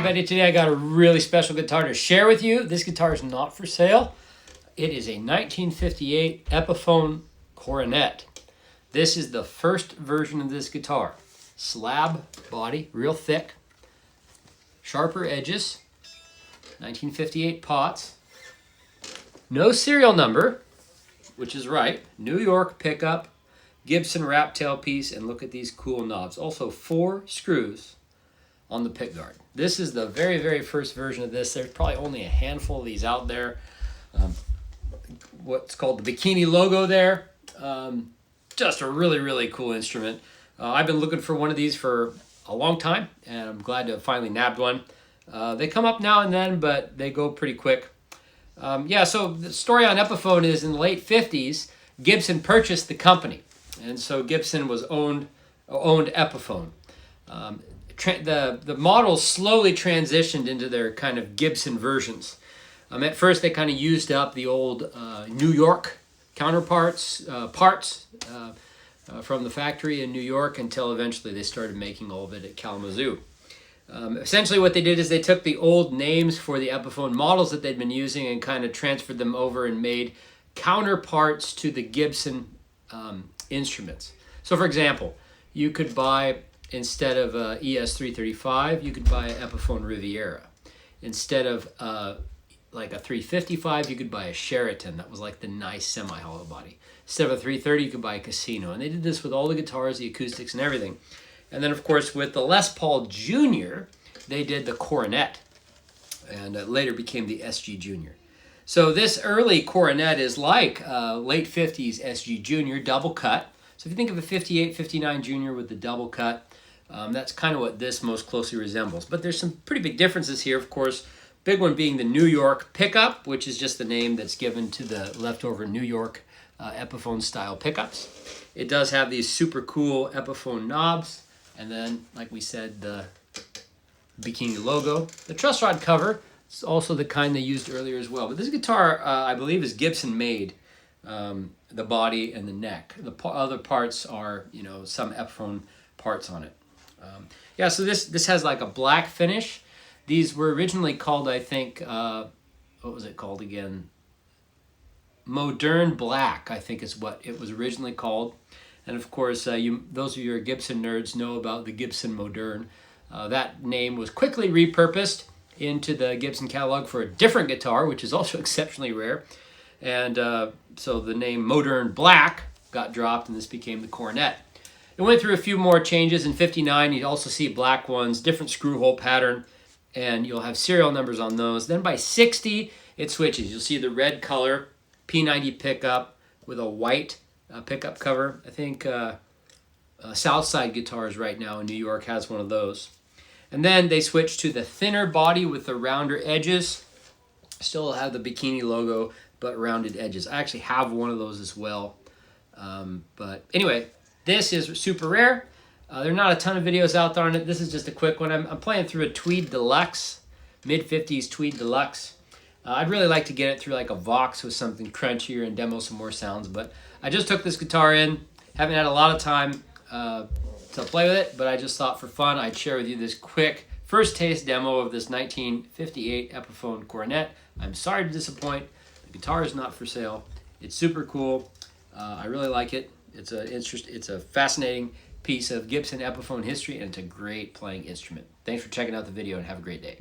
everybody. Today I got a really special guitar to share with you. This guitar is not for sale. It is a 1958 Epiphone Coronet. This is the first version of this guitar. Slab body, real thick, sharper edges, 1958 pots. No serial number, which is right. New York pickup, Gibson wrap tailpiece, and look at these cool knobs. Also 4 screws on the pickguard. This is the very, very first version of this. There's probably only a handful of these out there. What's called the bikini logo there. Just a really, really cool instrument. I've been looking for one of these for a long time, and I'm glad to have finally nabbed one. They come up now and then, but they go pretty quick. So the story on Epiphone is in the late 50s, Gibson purchased the company. And so Gibson was owned Epiphone. The models slowly transitioned into their kind of Gibson versions. At first, they kind of used up the old New York counterparts, parts from the factory in New York until eventually they started making all of it at Kalamazoo. Essentially what they did is they took the old names for the Epiphone models that they'd been using and kind of transferred them over and made counterparts to the Gibson instruments. So for example, you could buy, instead of ES335, you could buy an Epiphone Riviera. Instead of like a 355, you could buy a Sheraton. That was like the nice semi-hollow body. Instead of a 330, you could buy a Casino. And they did this with all the guitars, the acoustics, and everything. And then, of course, with the Les Paul Jr., they did the Coronet. And later became the SG Jr. So this early Coronet is like late 50s SG Jr. double cut. So if you think of a 58, 59 Jr. with the double cut, that's kind of what this most closely resembles. But there's some pretty big differences here, of course. Big one being the New York pickup, which is just the name that's given to the leftover New York Epiphone style pickups. It does have these super cool Epiphone knobs. And then, like we said, the bikini logo. The truss rod cover is also the kind they used earlier as well. But this guitar, I believe, is Gibson made. The body and the neck. The other parts are, some Epiphone parts on it. So this has like a black finish. These were originally called, I think, what was it called again? Moderne Black, I think is what it was originally called. And of course, those of you who are Gibson nerds know about the Gibson Moderne. That name was quickly repurposed into the Gibson catalog for a different guitar, which is also exceptionally rare. And so the name Moderne Black got dropped, and this became the Coronet. It went through a few more changes. In 59, you'd also see black ones, different screw hole pattern, and you'll have serial numbers on those. Then by 60, it switches. You'll see the red color P90 pickup with a white pickup cover. I think Southside Guitars right now in New York has one of those. And then they switched to the thinner body with the rounder edges. Still have the bikini logo, but rounded edges. I actually have one of those as well. But anyway, this is super rare. There are not a ton of videos out there on it. This is just a quick one. I'm playing through a Tweed Deluxe, mid-50s Tweed Deluxe. I'd really like to get it through like a Vox with something crunchier and demo some more sounds. But I just took this guitar in. Haven't had a lot of time to play with it, but I just thought for fun I'd share with you this quick first taste demo of this 1958 Epiphone Coronet. I'm sorry to disappoint. The guitar is not for sale. It's super cool. I really like it. It's a fascinating piece of Gibson Epiphone history, and it's a great playing instrument. Thanks for checking out the video, and have a great day.